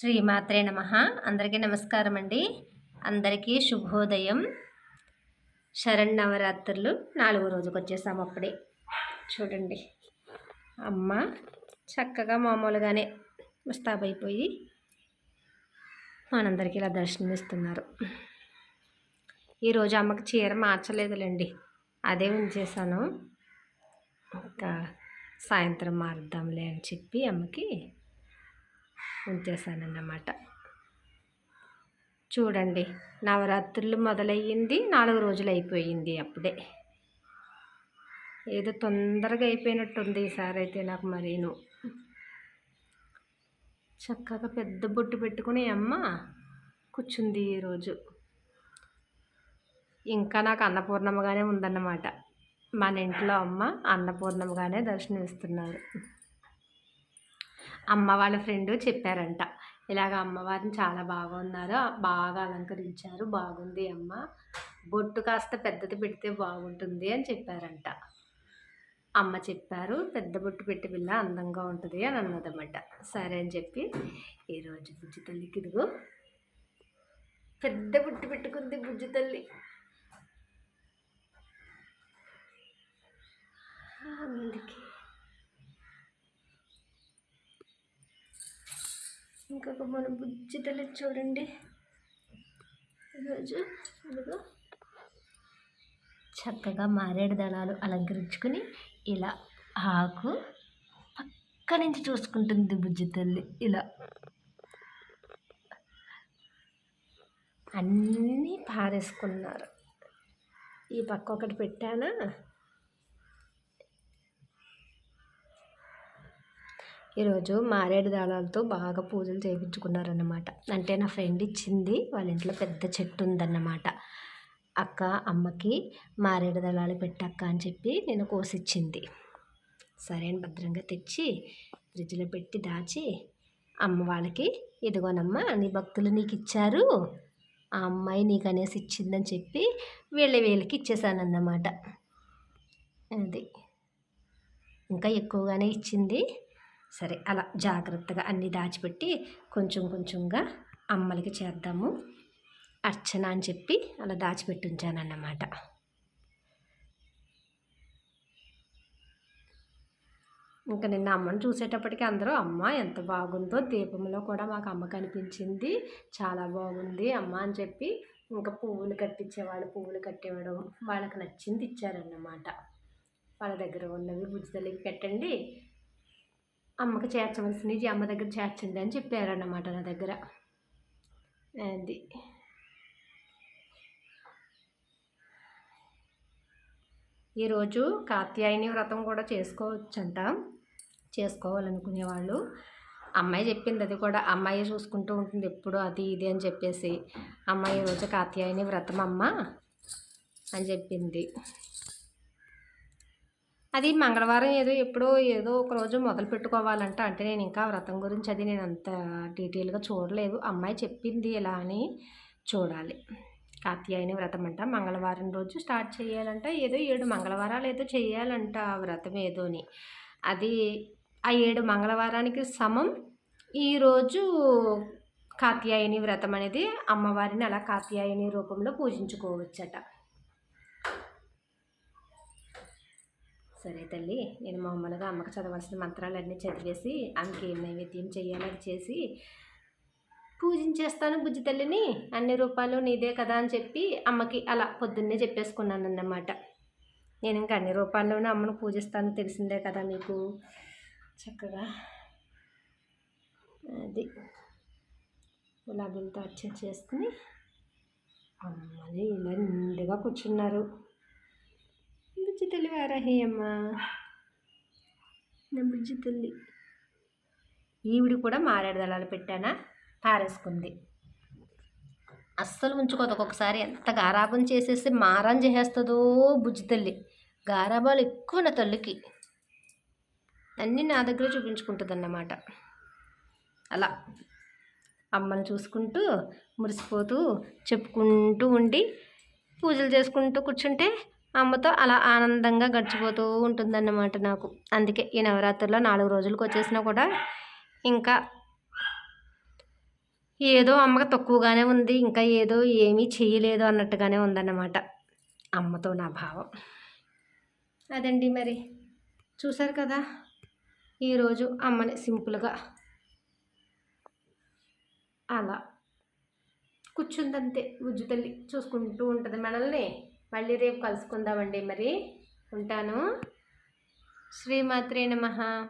శ్రీమాత్రే నమః. అందరికీ నమస్కారం అండి. అందరికీ శుభోదయం. శరన్నవరాత్రులు 4వ రోజుకి వచ్చేసాము. అప్పుడే చూడండి, అమ్మ చక్కగా మామూలుగానే ముస్తాబైపోయి మనందరికీ ఇలా దర్శనమిస్తున్నారు. ఈరోజు అమ్మకి చీర మార్చలేదులేండి, అదే ఉంచేసాను. ఇంకా సాయంత్రం మారుద్దాంలే అని చెప్పి అమ్మకి ఉంచేసానన్నమాట. చూడండి, నవరాత్రులు మొదలయ్యింది, 4 రోజులు అయిపోయింది. అప్పుడే ఏదో తొందరగా అయిపోయినట్టుంది ఈసారి అయితే నాకు. మరీను చక్కగా పెద్ద బొట్టు పెట్టుకుని అమ్మ కూర్చుంది ఈరోజు. ఇంకా నాకు అన్నపూర్ణమ్మగానే ఉందన్నమాట. మన ఇంట్లో అమ్మ అన్నపూర్ణమ్మగానే దర్శనమిస్తున్నారు. అమ్మ వాళ్ళ ఫ్రెండ్ చెప్పారంట, ఇలాగ అమ్మవారిని చాలా బాగున్నారు, బాగా అలంకరించారు, బాగుంది అమ్మ, బొట్టు కాస్త పెద్దది పెడితే బాగుంటుంది అని చెప్పారంట. అమ్మ చెప్పారు, పెద్ద బొట్టు పెట్టి పిల్ల అందంగా ఉంటుంది అని అన్నదన్నమాట. సరే అని చెప్పి ఈరోజు బుజ్జి తల్లికి ఇదిగో పెద్ద బొట్టు పెట్టుకుంది బుజ్జి తల్లి. అందుకే ఇంకొక మన బుజ్జి తల్లి చూడండి, ఈరోజు ఇదిగో చక్కగా మారేడు దళాలు అలంకరించుకుని ఇలా ఆకు పక్క నుంచి చూసుకుంటుంది బుజ్జి తల్లి. ఇలా అన్నీ పారేసుకున్నారు. ఈ పక్క ఒకటి పెట్టానా, ఈరోజు మారేడు దళాలతో బాగా పూజలు చేయించుకున్నారన్నమాట. అంటే నా ఫ్రెండ్ ఇచ్చింది, వాళ్ళ ఇంట్లో పెద్ద చెట్టు ఉందన్నమాట. అక్క అమ్మకి మారేడు దళాలు పెట్టక్క అని చెప్పి నేను కోసిచ్చింది. సరే అని భద్రంగా తెచ్చి ఫ్రిడ్జ్లో పెట్టి దాచి అమ్మ వాళ్ళకి, ఇదిగోనమ్మ నీ భక్తులు నీకు ఇచ్చారు, ఆ అమ్మాయి నీకు అనేసి ఇచ్చిందని చెప్పి వీళ్ళకి ఇచ్చేసానన్నమాట. అది ఇంకా ఎక్కువగానే ఇచ్చింది. సరే అలా జాగ్రత్తగా అన్నీ దాచిపెట్టి కొంచెం కొంచెంగా అమ్మలకి చేద్దాము అర్చన అని చెప్పి అలా దాచిపెట్టి ఉంచానన్నమాట. ఇంకా నిన్న అమ్మని చూసేటప్పటికి అందరూ అమ్మ ఎంత బాగుందో, దీపంలో కూడా మాకు అమ్మ కనిపించింది, చాలా బాగుంది అమ్మ అని చెప్పి ఇంకా పువ్వులు కట్టించేవాళ్ళు పువ్వులు కట్టేవాడు, వాళ్ళకి నచ్చింది ఇచ్చారన్నమాట. వాళ్ళ దగ్గర ఉన్నవి బుజ్జి తల్లికి పెట్టండి, అమ్మకి చేర్చవలసినవి అమ్మ దగ్గర చేర్చండి అని చెప్పారన్నమాట నా దగ్గర. అది ఈరోజు కాత్యాయని వ్రతం కూడా చేసుకోవచ్చంట, చేసుకోవాలనుకునేవాళ్ళు. అమ్మాయి చెప్పింది, అది కూడా అమ్మాయి చూసుకుంటూ ఉంటుంది ఎప్పుడు అది ఇది అని చెప్పేసి. అమ్మాయి ఈరోజు కాత్యాయని వ్రతం అమ్మ అని చెప్పింది. అది మంగళవారం ఎప్పుడో ఒక రోజు మొదలు పెట్టుకోవాలంట. అంటే నేను ఇంకా వ్రతం గురించి అది నేను అంత డీటెయిల్గా చూడలేదు, అమ్మాయి చెప్పింది ఇలా అని చూడాలి. కాత్యాయని వ్రతం అంట మంగళవారం రోజు స్టార్ట్ చేయాలంట, ఏదో 7 మంగళవారాలు ఏదో చేయాలంట ఆ వ్రతం ఏదోని. అది ఆ 7 మంగళవారానికి సమం ఈరోజు కాత్యాయని వ్రతం అనేది. అమ్మవారిని అలా కాత్యాయని రూపంలో పూజించుకోవచ్చట. సరే తల్లి, నేను మామూలుగా అమ్మకి చదవాల్సిన మంత్రాలన్నీ చదివేసి ఆమెకి ఏం నైవేద్యం చేయాలో అది చేసి పూజించేస్తాను బుజ్జి తల్లిని, అన్ని రూపాలు నీదే కదా అని చెప్పి అమ్మకి అలా పొద్దున్నే చెప్పేసుకున్నాను అన్నమాట. నేను ఇంకా అన్ని రూపాల్లోనే అమ్మను పూజిస్తాను, తెలిసిందే కదా మీకు. చక్కగా అది గులాబీలతో అర్చన చేసుకుని అమ్మని ఇలా నిండుగా కూర్చున్నారు. బుజ్జి తల్లి వారాహి అమ్మ, నా బుజ్జి తల్లి. ఈవిడి కూడా మారేడు దళాలు పెట్టానా, పారేసుకుంది. అస్సలు ఉంచుకోదు, ఒక్కొక్కసారి ఎంత గారాబం చేసేసి మారం చేసేస్తుందో బుజ్జి తల్లి. గారాబాలు ఎక్కువ నా తల్లికి, అన్నీ నా దగ్గర చూపించుకుంటుంది అన్నమాట. అలా అమ్మని చూసుకుంటూ మురిసిపోతూ చెప్పుకుంటూ ఉండి పూజలు చేసుకుంటూ కూర్చుంటే అమ్మతో అలా ఆనందంగా గడిచిపోతూ ఉంటుందన్నమాట నాకు. అందుకే ఈ నవరాత్రుల్లో 4 రోజులకు వచ్చేసినా కూడా ఇంకా ఏదో అమ్మకి తక్కువగానే ఉంది, ఇంకా ఏదో ఏమీ చేయలేదు అన్నట్టుగానే ఉందన్నమాట అమ్మతో నా భావం. అదండి మరి. చూసారు కదా ఈరోజు అమ్మని సింపుల్గా అలా కూర్చుందంతే. బుజ్జు తల్లి చూసుకుంటూ ఉంటుంది మనల్ని. మళ్ళీ రేపు కలుసుకుందామండి మరి. ఉంటాను. శ్రీమాత్రే నమః.